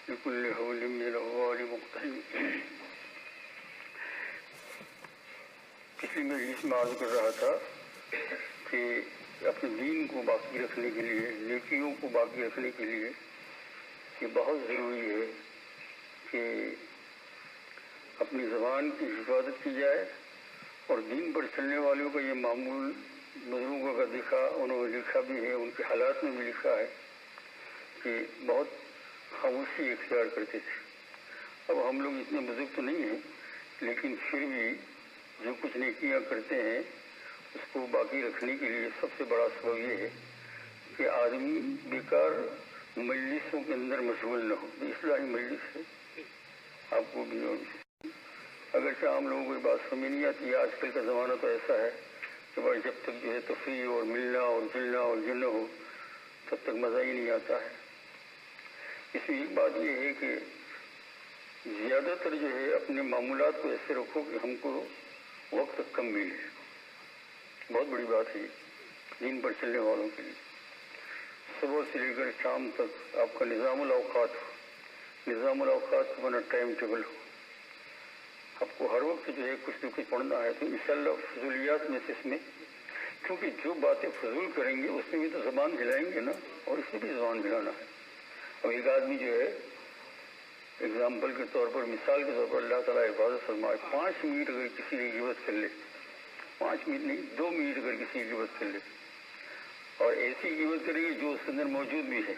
لكل حول من الأحوال مقتحم. پچھلی مجلس میں عرض کر رہا تھا کہ اپنے دین کو باقی رکھنے کے لیے، نیکیوں کو باقی رکھنے کے لیے یہ بہت ضروری ہے کہ اپنی زبان کی حفاظت کی جائے، اور دین پر چلنے والوں کا یہ معمول بزرگوں کا دیکھا، انہوں نے لکھا بھی ہے، ان کے حالات میں بھی لکھا ہے کہ بہت خاموشی اختیار کرتے تھے. اب ہم لوگ اتنے بزرگ تو نہیں ہیں، لیکن پھر بھی جو کچھ نیکیاں کرتے ہیں اس کو باقی رکھنے کے لیے سب سے بڑا سبب یہ ہے کہ آدمی بیکار مجلسوں کے اندر مشغول نہ ہو. اصلاحی مجلس ہے، آپ کو بھی اگرچہ عام لوگوں کو یہ بات سمجھ نہیں آتی ہے. آج کل کا زمانہ تو ایسا ہے کہ بھائی جب تک جو ہے تفریح اور ملنا اور جلنا اور جلنا ہو تب تک مزہ ہی نہیں آتا ہے. اس میں ایک بات یہ ہے کہ زیادہ تر جو ہے اپنے معمولات کو ایسے رکھو کہ ہم کو وقت کم ملے. بہت بڑی بات ہے دین پر چلنے والوں کے لیے. صبح سے لے کر شام تک آپ کا نظام الاوقات ہو، نظام الاوقات کا بنا ٹائم ٹیبل ہو. آپ کو ہر وقت جو ہے کچھ نہ کچھ پڑھنا ہے تو انشاءاللہ فضولیات میں سے اس میں، کیونکہ جو باتیں فضول کریں گے اس میں بھی تو زبان ہلائیں گے نا، اور اس میں بھی زبان ہلانا ہے. اب ایک آدمی جو ہے اگزامپل کے طور پر، مثال کے طور پر، اللہ تعالیٰ حفاظت فرمائے، 5 منٹ اگر کسی کی غیبت کر لے، 5 منٹ نہیں 2 منٹ اگر کسی کی غیبت کر لے، اور ایسی غیبت کرے گی جو اس کے اندر موجود بھی ہے،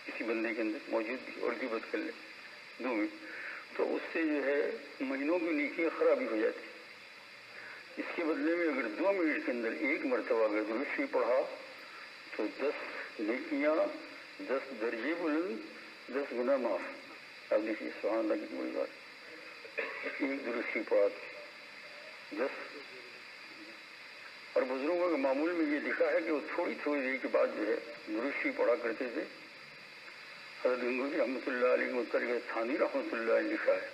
کسی بندے کے اندر موجود بھی، اور غیبت کر لے 2 منٹ، تو اس سے جو ہے مہینوں کی نیکی خرابی ہو جاتی. اس کے بدلے میں اگر 2 منٹ کے اندر ایک مرتبہ اگر درود شریف پڑھا تو 10 نیکیاں، 10 درجے بلند، 10 گناہ معاف. اب دیکھیے سبحان اللہ کی بڑی بات، ایک درود شریف پڑھا 10. اور بزرگوں کے معمول میں یہ دکھا ہے کہ وہ تھوڑی تھوڑی دیر کے بعد جو ہے درود شریف پڑھا کرتے تھے. حضرت گنگوہی رحمۃ اللہ علیہ متعلق تھانوی رحمۃ اللہ علیہ لکھا ہے.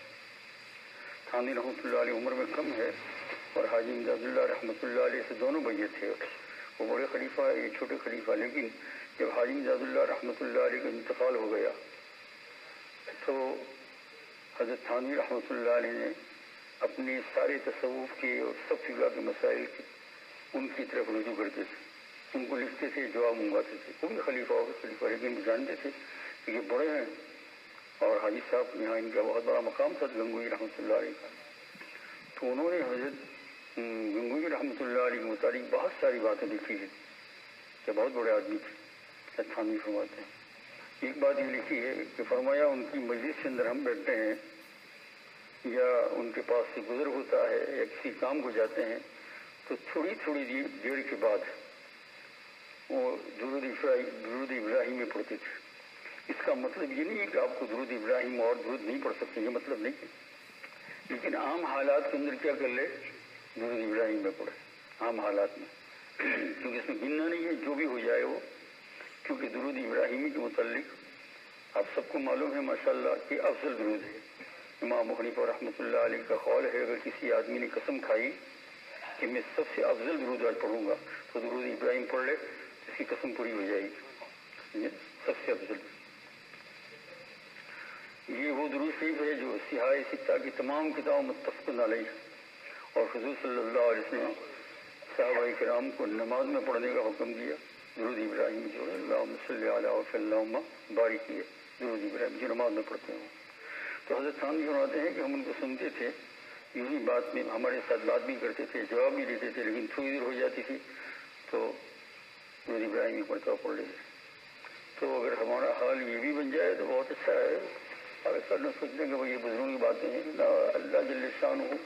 تھانوی رحمۃ اللہ علیہ عمر میں کم ہے اور حاجی امداد اللہ رحمۃ اللہ علیہ سے دونوں بھائی تھے. وہ بڑے خلیفہ ہے، یہ چھوٹے خلیفہ. لیکن جب حاجی امداد اللہ رحمۃ اللہ علیہ کا انتقال ہو گیا تو حضرت تھانوی رحمۃ اللہ علیہ نے اپنے سارے تصوف کے اور سب فقہ کے مسائل کی ان کی طرف رجوع کرتے تھے، ان کو لکھتے تھے، جواب منگواتے تھے. وہ بھی خلیفہ ہو گئے خلیفہ، لیکن جانتے تھے کہ یہ بڑے ہیں اور حاجی صاحب یہاں ان کا بہت بڑا مقام تھا گنگوہی رحمۃ اللہ علیہ کا. تو انہوں نے حضرت گنگوہی رحمۃ اللہ علیہ کے متعلق بہت ساری باتیں لکھی ہیں کہ بہت بڑے آدمی تھے. تھانوی فرماتے ہیں ایک بات یہ لکھی ہے کہ فرمایا ان کی مجلس کے اندر ہم بیٹھتے ہیں یا ان کے پاس سے گزر ہوتا ہے یا کسی کام کو جاتے ہیں تو تھوڑی تھوڑی دیر کے بعد وہ درود ابراہیم میں پڑھتے تھے. اس کا مطلب یہ نہیں ہے کہ آپ کو درود ابراہیم اور درود نہیں پڑھ سکتے، یہ مطلب نہیں ہے، لیکن عام حالات کے اندر کیا کر لے، درود ابراہیم میں پڑھے عام حالات میں، کیونکہ اس میں گننا نہیں ہے، جو بھی ہو جائے وہ. کیونکہ درود ابراہیمی کے متعلق آپ سب کو معلوم ہے ماشاءاللہ کہ افضل درود ہے. امام حنیفہ رحمۃ اللہ علیہ کا قول ہے اگر کسی آدمی نے قسم کھائی کہ میں سب سے افضل درود آج پڑھوں گا تو درود ابراہیم پڑھ لے، اس کی قسم پوری ہو جائے گی. سب سے افضل یہ وہ درود شریف ہے جو سیاہ ستہ کی تمام کتابوں متفق علیہ، اور حضور صلی اللہ علیہ وسلم صحابہ کرام کو نماز میں پڑھنے کا حکم دیا. درود ابراہیم جو اللہم صلی علی وسلم بارک ہے، درود ابراہیم جو نماز میں پڑھتے ہیں. تو حضرت تھانوی فرماتے ہیں کہ ہم ان کو سنتے تھے، یہی بات میں ہمارے ساتھ بات بھی کرتے تھے، جواب بھی دیتے تھے، لیکن تھوڑی دیر ہو جاتی تھی تو درود ابراہیم پڑھتا پڑھ لیتے. تو اگر ہمارا حال یہ بھی بن جائے تو بہت اچھا ہے. اگر سر نہ سوچتے ہیں کہ بھائی یہ بزرگوں کی باتیں ہیں، اللہ جل شان ہو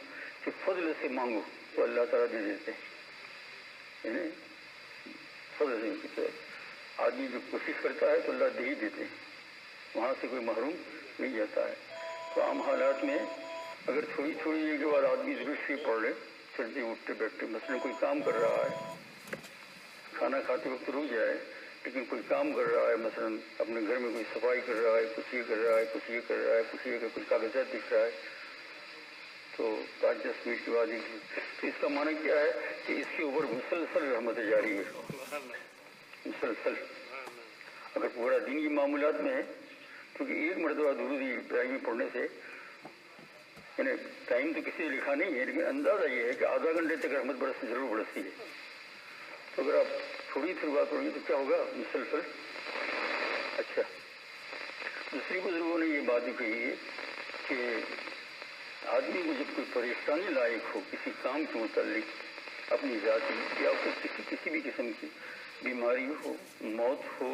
کہ فضل سے مانگو تو اللہ تعالیٰ دے دیتے ہیں. فضل سے آدمی جو کوشش کرتا ہے تو اللہ دے ہی دیتے ہیں، وہاں سے کوئی محروم نہیں جاتا ہے. تو عام حالات میں اگر تھوڑی تھوڑی دیر کے بعد آدمی ضرور شریف پڑھ لے، چلتے اٹھتے بیٹھتے، مثلا کوئی کام کر رہا ہے، کھانا کھاتے وقت رک جائے، لیکن کوئی کام کر رہا ہے، مثلا اپنے گھر میں کوئی صفائی کر رہا ہے، کچھ یہ کر رہا ہے، کچھ یہ کر رہا ہے، کچھ یہ کر کوئی کاغذات دکھ رہا ہے، تو 5-10 منٹ کے بعد تو اس کا معنی کیا ہے کہ اس کے اوپر مسلسل رحمت جاری ہے. مسلسل اگر پورا دین کی معمولات میں ہے کیونکہ ایک مرتبہ درود ابراہیمی پڑھنے سے یعنی ٹائم تو کسی نے لکھا نہیں ہے، لیکن اندازہ یہ ہے کہ آدھا گھنٹے تک رحمت برستی ضرور برستی ہے. تو اگر آپ تھوڑی سی بات ہوگی تو کیا ہوگا مسلسل. اچھا، دوسری بزرگوں نے یہ بات بھی کہی ہے کہ آدمی کو جب کوئی پریشانی لائق ہو کسی کام کے متعلق، اپنی ذاتی یا کسی بھی قسم کی بیماری ہو، موت ہو،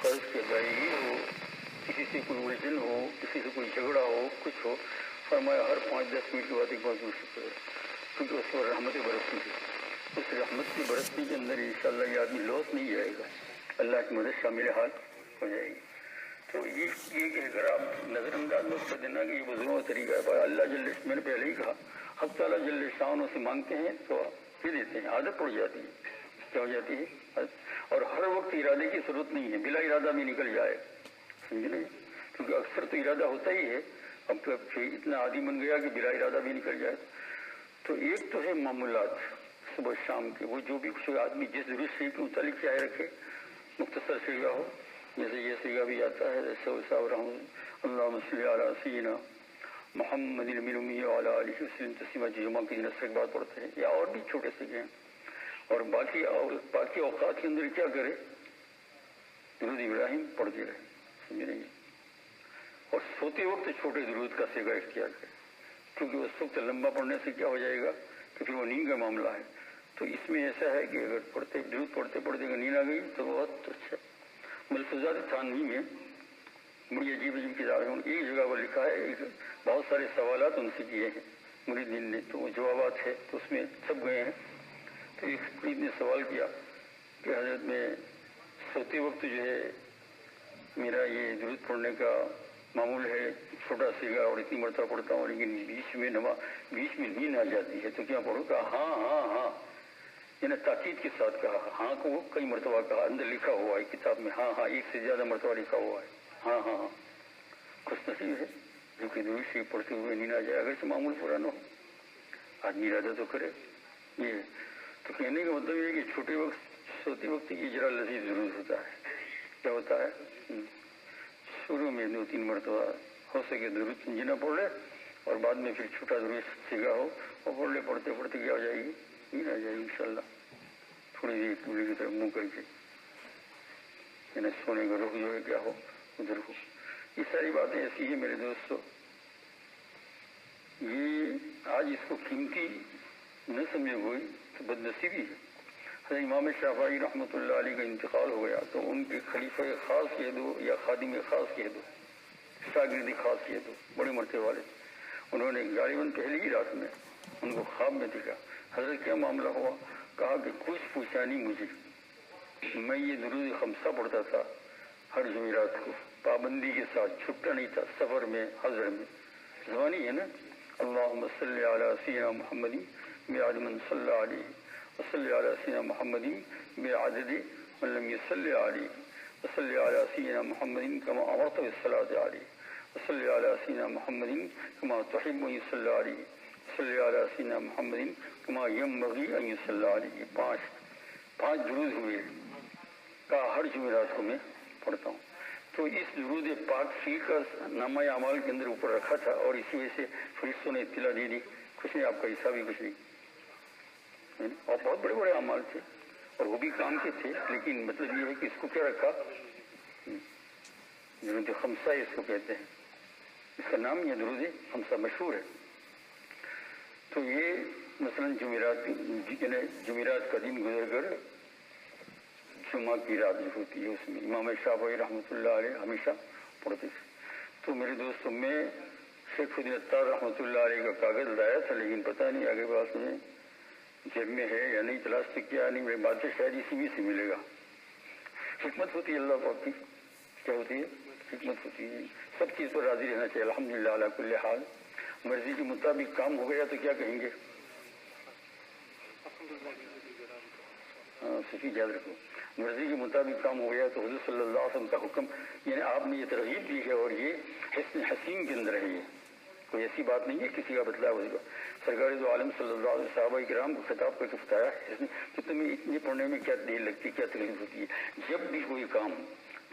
قرض کی ادائیگی ہو، کسی سے کوئی الجھن ہو، کسی سے کوئی جھگڑا ہو، کچھ ہو، فرمایا ہر 5-10 منٹ کے بعد ایک بار ضرور شکر ہے، کیونکہ اس پر رحمت برستی ہے. اس رحمت کی برستی کے اندر انشاءاللہ یہ آدمی لوٹ نہیں جائے گا، اللہ کی مدد شامل حال ہو جائے گی. تو یہ کہ اگر آپ نظر انداز میں کر دینا کہ یہ بزرگوں کا طریقہ ہے، اللہ جل، میں نے پہلے ہی کہا حق تعالیٰ جل شانوں سے مانگتے ہیں تو دے دیتے ہیں. عادت پڑ جاتی ہے، کیا ہو جاتی ہے، اور ہر وقت ارادے کی ضرورت نہیں ہے، بلا ارادہ بھی نکل جائے، سمجھ نہیں، کیونکہ اکثر تو ارادہ ہوتا ہی ہے. اب تو اتنا عادی بن گیا کہ بلا ارادہ بھی نکل جائے. تو ایک تو ہے معمولات صبح شام کے، وہ جو بھی کچھ آدمی جس ضرورت سے کے متعلق چاہے رکھے، مختصر سیگا ہو، جیسے یہ سیگا بھی آتا ہے اللہم صلی علی سیدنا محمد المی وعلی آلہ وسلم تسلیما، جمعہ کی دن اثر کے بعد پڑھتے ہیں، یا اور بھی چھوٹے سیگے ہیں. اور باقی اوقات کے اندر کیا کرے، درود ابراہیم پڑھتے رہے، سمجھ رہے ہیں. اور سوتے وقت چھوٹے درود کا سیگا اختیار کرے، کیونکہ اس وقت لمبا پڑھنے سے کیا ہو جائے گا کہ پھر وہ نیند کا معاملہ ہے. تو اس میں ایسا ہے کہ اگر درود پڑھتے پڑھتے اگر نیند آ گئی تو بہت اچھا. ملفوظات ثانوی میں بڑی عجیب عجیب کتابیں ہیں، ایک جگہ پر لکھا ہے، بہت سارے سوالات ان سے کیے ہیں مریدین نے، تو وہ جوابات ہے تو اس میں سب گئے ہیں. تو ایک مرید نے سوال کیا کہ حضرت میں سوتے وقت جو ہے میرا یہ درود پڑھنے کا معمول ہے، چھوٹا سیگا اور اتنی مرتبہ پڑھتا ہوں، لیکن بیچ میں نیند آ جاتی ہے تو کیا پڑھوں؟ کہا ہاں ہاں ہاں، یعنی تاکید کے ساتھ کہا. ہاں کو کئی مرتبہ کہا، اندر لکھا ہوا ہے کتاب میں، ہاں ہاں ایک سے زیادہ مرتبہ لکھا ہوا ہے، ہاں ہاں ہاں. خوش نصیب ہے جو کہ درود شریف پڑھتے ہوئے نیند آ جائے، اگر سے معمول پورا نہ ہو، آدمی ارادہ تو کرے. یہ تو کہنے کا مطلب یہ ہے کہ چھوٹے وقت سوتے وقت یہ ذرا لذیذ درود ہوتا ہے. کیا ہوتا ہے، شروع میں 2-3 مرتبہ ہو سکے درود تنجینا پڑھ لے، اور بعد میں پھر چھوٹا درود سیگا ہو اور پڑھ لے. پڑھتے پڑھتے کیا ہو جائے گی، نیند آ جائے گی انشاءاللہ. تھوڑی دیر قبلے کی طرف منہ کر کے، یعنی سونے کا رخ جو ہے کیا ہو ادھر ہو. یہ ساری باتیں ایسی ہیں میرے دوستو، یہ آج اس کو قیمتی نہ سمجھے کوئی تو بدنصیبی ہے. حضرت امام شافعی رحمۃ اللہ علیہ کا انتقال ہو گیا تو ان کے خلیفہ خاص کہہ دو یا خادم خاص کہہ دو، شاگرد خاص کہہ دو، بڑے مرتبے والے، انہوں نے غالباً پہلی ہی رات میں ان کو خواب میں دکھا. حضرت کیا معاملہ ہوا؟ کہا کہ کچھ پوچھا نہیں مجھے، میں یہ درود خمسہ پڑھتا تھا ہر جمعرات کو پابندی کے ساتھ، چھٹا نہیں تھا، سفر میں، حضر میں، زبانی ہے نا. اللہم صلی علی سیدنا محمد بعدد من صلی علیہ وصلی علی سیدنا محمد بعدد من لم یصلی علیہ وصلی علی سیدنا محمد کما امرت بالصلاۃ علیہ وصلی علی سیدنا محمد کما تحب ان یصلی علیہ وصلی علی سیدنا محمد کما ینبغی ان یصلی علیہ. پانچ درود ہوئے کا ہر جمعرات کو میں پڑھتا ہوں. تو اس درود پاک فی کا نامہ اعمال کے اندر اوپر رکھا تھا، اور اسی وجہ سے فرشتوں نے اطلاع دے دی. کچھ نہیں، آپ کا حصہ بھی کچھ نہیں. اور بہت بڑے بڑے اعمال تھے اور وہ بھی کام کے تھے، لیکن مطلب یہ ہے کہ اس کو کیا رکھا، درود خمسہ اس کو کہتے ہیں، اس کا نام یہ درود خمسہ مشہور ہے. تو یہ مثلا جمعرات کا دن گزر کر جمعہ کی رات جو ہوتی ہے اس میں امام شافعی رحمۃ اللہ علیہ ہمیشہ پڑھتے تھے. تو میرے دوستوں میں شیخ الدین عطار رحمۃ اللہ علیہ کا کاغذ لایا تھا، لیکن پتہ نہیں آگے پاس میں جیب میں ہے یا نہیں، تلاش تو کیا نہیں. میری بات شاید اسی میں سے ملے گا. حکمت ہوتی ہے اللہ پاک کی، کیا ہوتی ہے، حکمت ہوتی ہے. سب چیز پر راضی رہنا چاہیے، الحمدللہ علی کل حال. مرضی کے مطابق کام ہو گیا تو کیا کہیں گے، صفی یاد رکھو، مرضی کے مطابق کام ہو گیا تو حضور صلی اللہ علیہ وسلم کا حکم، یعنی آپ نے یہ ترغیب دی ہے، اور یہ حسن حسین کے اندر ہے. یہ کوئی ایسی بات نہیں ہے کسی کا بتلایا ہوگا. سرکار دو عالم صلی اللہ علیہ صحابہ کرام کو خطاب کر کے بتایا کہ تمہیں اتنے پڑھنے میں کیا دیر لگتی ہے، کیا تکلیف ہوتی ہے. جب بھی کوئی کام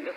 10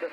10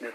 10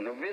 90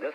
10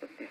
32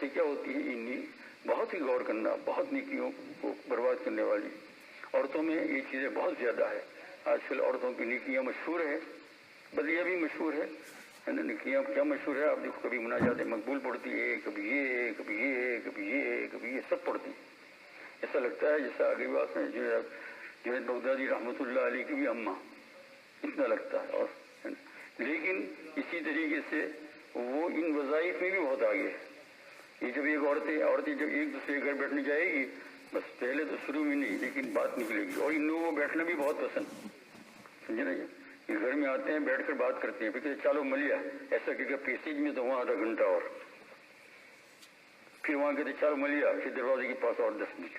سے کیا ہوتی ہے، بہت ہی غور کرنا، بہت نیکیوں کو برباد کرنے والی عورتوں میں یہ چیزیں بہت زیادہ ہے۔ آج کل عورتوں کی نیکیاں مشہور ہے، بدیاں بھی مشہور ہے نا۔ نیکیاں کیا مشہور ہے، آپ دیکھو کبھی مناجات مقبول پڑھتی ہے، کبھی یہ کبھی یہ کبھی یہ کبھی یہ سب پڑھتی ہے۔ ایسا لگتا ہے جیسا آگے بات میں جنید بغدادی رحمۃ اللہ علیہ کی بھی اماں، اتنا لگتا ہے۔ اور لیکن اسی طریقے سے وہ ان وظائف میں بھی بہت آگے ہے۔ یہ جب ایک عورتیں جب ایک دوسرے کے گھر بیٹھنے جائے گی، بس پہلے تو شروع میں نہیں لیکن بات نکلے گی، اور ان لوگوں کو بیٹھنا بھی بہت پسند، سمجھے نا۔ یہ گھر میں آتے ہیں بیٹھ کر بات کرتے ہیں، پھر چالو ملیا ایسا کہ پیسیج میں تو وہاں آدھا گھنٹہ، اور پھر وہاں کہتے چالو ملیا، پھر دروازے کے پاس اور 10 منٹ۔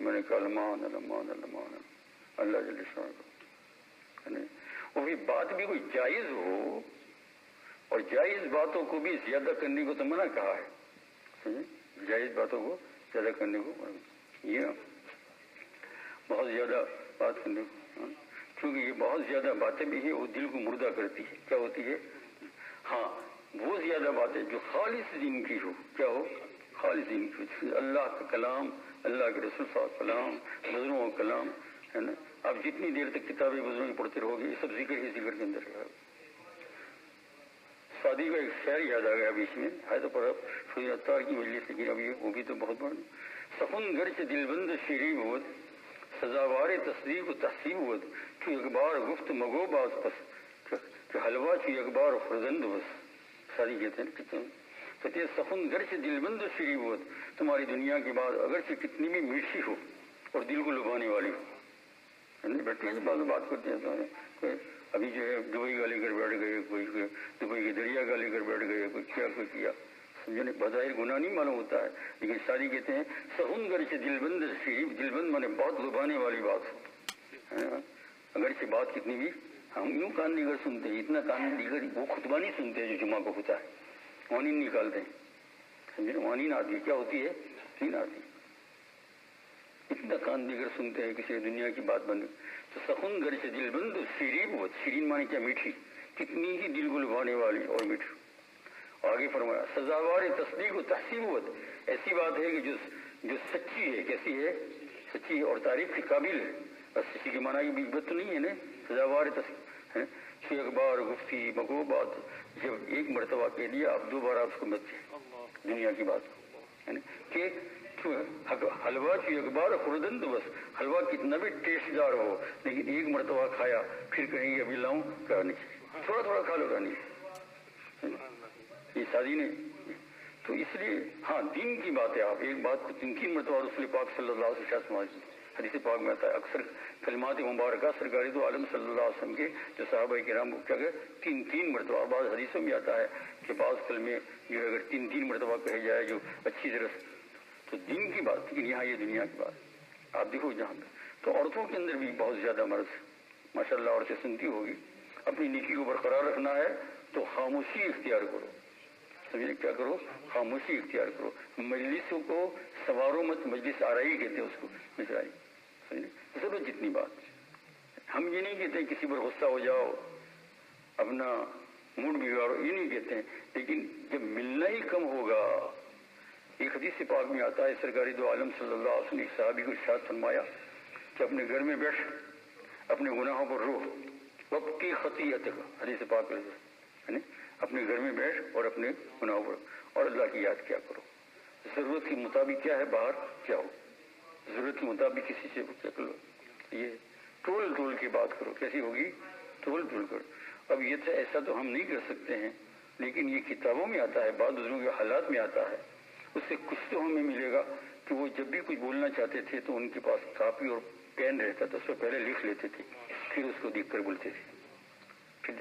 میں نے کہا المان المان المان اللہ جل شانہ۔ اور پھر بات بھی کوئی جائز ہو، اور جائز باتوں کو بھی زیادہ کرنے کو تو منع کہا ہے، جائز باتوں کو زیادہ کرنے کو، یہ بہت زیادہ بات کرنے کو، کیونکہ یہ بہت زیادہ باتیں بھی ہیں وہ دل کو مردہ کرتی ہے۔ کیا ہوتی ہے؟ ہاں، وہ زیادہ باتیں جو خالص دین کی ہو، کیا ہو؟ خالص دین کی، اللہ کا کلام، اللہ کے رسول صلی اللہ علیہ وسلم، بزرگوں کا کلام ہے نا۔ آپ جتنی دیر تک کتابیں بزرگوں کی پڑھتے رہو گے، یہ سب ذکر ہی ذکر کے اندر رہے گا۔ شادی کا ایک شعر یاد آ گیا بیچ میں، ہے تو پر فضل اتار کی مجلس، لیکن ابھی وہ بھی تو بہت بڑا۔ سخن گرچ دل بند شیری بود، سزاوار تصدیق و تحسیب بود، کہ اخبار گفت مگو باز پس، کہ حلوہ کی اخبار فرزند بس۔ شادی کہتے ہیں فتح سخن گرچ دل بند شیری بود، تمہاری دنیا کی بات اگرچہ کتنی بھی میٹھی ہو اور دل کو لبھانے والی ہو، بیٹھے ہیں بعض بات کرتے ہیں تو ابھی جو ہے دبئی کا لے کر بیٹھ گئے، کوئی دبئی کے دریا کا لے کر بیٹھ گئے، کوئی کیا سمجھنے بظاہر گناہ نہیں معلوم ہوتا ہے، لیکن شادی کہتے ہیں سخن گرچہ دل بند شریف، دل بند مانے بہت لبھانے والی بات ہو، اگرچہ بات کتنی بھی، ہم یوں کان دیگر سنتے ہیں، اتنا کان دیگر وہ خطبہ نہیں سنتے جو جمعہ کو ہوتا ہے، وانین نکالتے ہیں، سمجھے، وانین آتی ہے، کیا ہوتی ہے؟ نہیں آتی، اتنا کان دیگر سنتے ہیں کسی دنیا کی بات بن۔ تو سخن گرچ دل بند شیرین بود، شیرین مانے کیا؟ میٹھی، کتنی ہی دل کو لبھانے والی اور میٹھی۔ آگے فرمایا سزاوار تصدیق و تحسیب بود، ایسی بات ہے کہ جو سچی ہے، کیسی ہے؟ سچی ہے اور تعریف کی قابل ہے، بس کسی کے معنی کی بات تو نہیں ہے نا، سزاوار تصدیق۔ چھ اخبار گفتی مگو بات، جب ایک مرتبہ کہہ دیا اب دوبارہ اس کو مت دنیا کی بات کہ حلوہ کی اخبار خوردند بس، حلوہ کتنا بھی ٹیسٹ دار ہو لیکن ایک مرتبہ کھایا پھر کہیں گے ابھی لاؤں کیا نہیں، تھوڑا تھوڑا کھا لو رانی، یہ شادی نہیں۔ تو اس لیے ہاں دین کی بات ہے، آپ ایک بات کو 3 مرتبہ رسول پاک صلی اللہ علیہ وسلم حدیث پاک میں آتا ہے، اکثر کلمات مبارکہ سرکاری تو عالم صلی اللہ علیہ وسلم کے جو صحابہ کرام کیا کہ 3 مرتبہ، بعض حدیثوں میں آتا ہے کہ بعض کلمے جو اگر 3 مرتبہ کہے جائے جو اچھی طرح تو دین کی بات، لیکن یہاں یہ دنیا کی بات۔ آپ دیکھو جہاں تو عورتوں کے اندر بھی بہت زیادہ مرض، ماشاء اللہ عورتیں سنتی ہوگی، اپنی نیکی کو برقرار رکھنا ہے تو خاموشی اختیار کرو، سمجھے کیا کرو؟ خاموشی اختیار کرو، مجلسوں کو سوارو مت، مجلس آرائی کہتے ہیں اس کو، مجرائی، سمجھے ضرورت جتنی بات۔ ہم یہ نہیں کہتے کسی پر غصہ ہو جاؤ، اپنا موڈ بگاڑو، یہ نہیں کہتے ہیں، لیکن جب ملنا ہی کم ہوگا، ایک حدیث پاک میں آتا ہے سرکاری دو عالم صلی اللہ علیہ وسلم نے ایک صحابی کو ارشاد فرمایا کہ اپنے گھر میں بیٹھ اپنے گناہوں پر رو، وقت کی خطیئتک، حدیث پاک ہے، اپنے گھر میں بیٹھ اور اپنے گناہوں پر اور اللہ کی یاد کیا کرو، ضرورت کے مطابق کیا ہے باہر کیا ہو، ضرورت کے مطابق کسی سے کیا کرو، یہ ٹول کی بات کرو، کیسی ہوگی؟ ٹول کرو۔ اب یہ تو ایسا تو ہم نہیں کر سکتے ہیں، لیکن یہ کتابوں میں آتا ہے، بعض بزرگوں کے حالات میں آتا ہے، اس سے کچھ تو ہمیں ملے گا کہ وہ جب بھی کچھ بولنا چاہتے تھے تو ان کے پاس کاپی اور پین رہتا تھا، اس سے پہلے لکھ لیتے تھے، پھر اس کو دیکھ کر بولتے تھے، پھر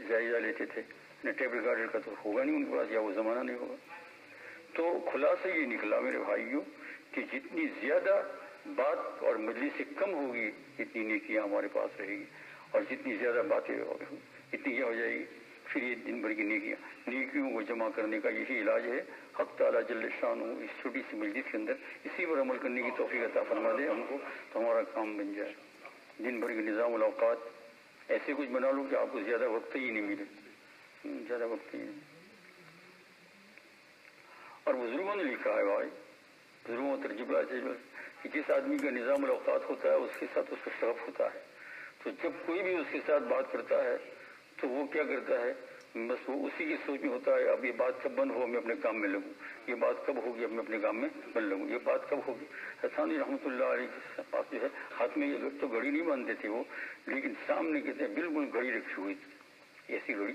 جائزہ لیتے تھے۔ ٹیپ ریکارڈر کا تو ہوگا نہیں ان کے پاس، یا وہ زمانہ نہیں ہوگا۔ تو خلاصہ یہ نکلا میرے بھائیوں کہ جتنی زیادہ بات اور مجلس سے کم ہوگی اتنی نیکیاں ہمارے پاس رہے گی، اور جتنی زیادہ باتیں اتنی کیا ہو جائے گی، پھر یہ دن بھر کی نیکیوں کو جمع کرنے کا یہی علاج ہے۔ حق تعالیٰ جل شانہ اس چھوٹی سی مجلس کے اندر اسی پر عمل کرنے کی توفیق عطا فرما دے ہم کو، تو ہمارا کام بن جائے۔ دن بھر کے نظام الاوقات ایسے کچھ بنا لو کہ آپ کو زیادہ وقت ہی نہیں ملے، زیادہ وقت ہی نہیں۔ اور بزرگوں نے لکھا ہے بھائی، بزرگوں کا ترجمہ کہ جس آدمی کا نظام الاوقات ہوتا ہے اس کے ساتھ اس کا شرف ہوتا ہے. تو جب کوئی بھی اس کے ساتھ بات کرتا ہے تو وہ کیا کرتا ہے، بس وہ اسی کی سوچ میں ہوتا ہے اب یہ بات کب بند ہو میں اپنے کام میں لگوں، یہ بات کب ہوگی اب میں اپنے کام میں بند لگوں، یہ بات کب ہوگی. حسانی رحمۃ اللہ علیہ کے پاس جو ہے ہاتھ میں تو گھڑی نہیں باندھتے تھے وہ، لیکن سامنے کہتے ہیں بالکل گھڑی رکھی ہوئی تھی، ایسی گھڑی.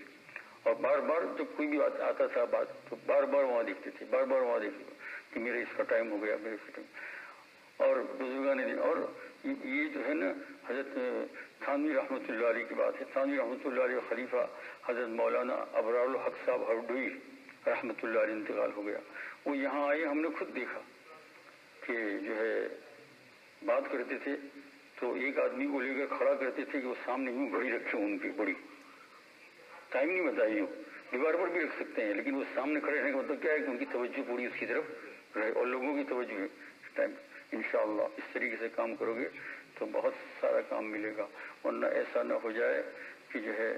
اور بار بار جب کوئی بھی آتا تھا بات تو بار بار وہاں دیکھتے تھے، بار بار وہاں دیکھتے کہ میرے اس کا ٹائم ہو گیا، میرے اس کا ٹائم. اور بزرگان نے اور یہ جو ہے نا حضرت تھانوی رحمۃ اللہ علیہ کی بات ہے. تھانوی رحمۃ اللہ علیہ خلیفہ حضرت مولانا ابرار الحق صاحب ہردوئی رحمۃ اللہ علیہ انتقال ہو گیا. وہ یہاں آئے، ہم نے خود دیکھا کہ جو ہے بات کرتے تھے تو ایک آدمی کو لے کر کھڑا کرتے تھے کہ وہ سامنے یوں گھڑی رکھے ان کی بڑی، ٹائم نہیں بتائی، یوں دیوار پر بھی رکھ سکتے ہیں لیکن وہ سامنے کھڑے رہنے کا مطلب کیا ہے کہ ان کی توجہ پوری اس کی طرف رہے اور لوگوں کی توجہ ٹائم. انشاءاللہ اس طریقے سے کام کرو گے تو بہت سارا کام ملے گا، ورنہ ایسا نہ ہو جائے کہ جو ہے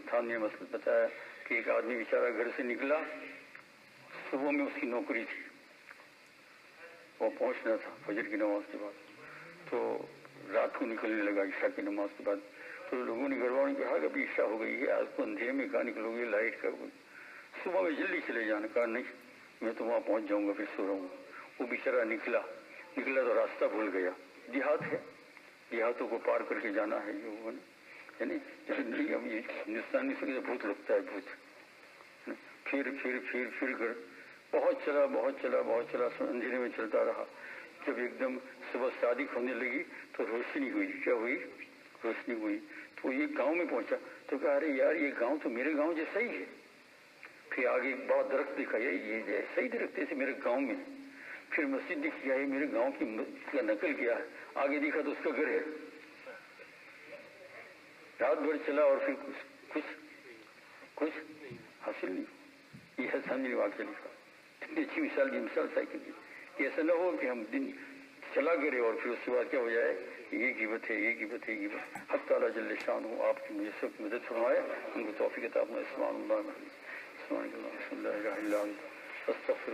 تھان نے مسئلہ بتایا کہ ایک آدمی بیچارہ گھر سے نکلا، صبح میں اس کی نوکری تھی، وہ پہنچنا تھا فجر کی نماز کے بعد، تو رات کو نکلنے لگا عشاء کی نماز کے بعد. تو لوگوں نے گھر والوں نے کہا کہ ابھی عشاء ہو گئی ہے، آج کو اندھیرے میں کہاں نکلو گے، لائٹ کا ہوگی، صبح میں جلدی چلے جانا. کہا نہیں میں تو وہاں پہنچ جاؤں گا پھر سو رہا ہوں. وہ بیچارہ نکلا تو راستہ بھول گیا. دیہات ہے، دیہاتوں کو پار کر کے جانا ہے، یعنی اب یہ ہندوستانی سے بھوت لگتا ہے، بھوت. پھر کر بہت چلا اندھیرے میں چلتا رہا. جب ایک دم صبح صادق ہونے لگی تو روشنی ہوئی. کیا ہوئی؟ روشنی ہوئی. تو یہ گاؤں میں پہنچا تو کہا ارے یار یہ گاؤں تو میرے گاؤں جیسا ہی ہے. پھر آگے ایک بڑا درخت دکھا، یہ ایسا ہی درخت ایسے میرے گاؤں میں. پھر مسجد دکھی، ہے میرے گاؤں کی نقل کیا ہے. آگے دیکھا تو اس کا گھر ہے. رات بھر چلا اور پھر کچھ حاصل نہیں. یہ ہے سامنے واقعہ لکھا. اتنی اچھی مثال کی مثال سائیکل کی کہ ایسا نہ ہو کہ ہم دن چلا کرے اور پھر اس کے بعد کیا ہو جائے یہ غیبت ہے. حق تعالیٰ جل شان ہو آپ کی مجھے سب مدد فرمائے، ان کو توفیق عطا فرمائے. سبحان اللہ، استغفر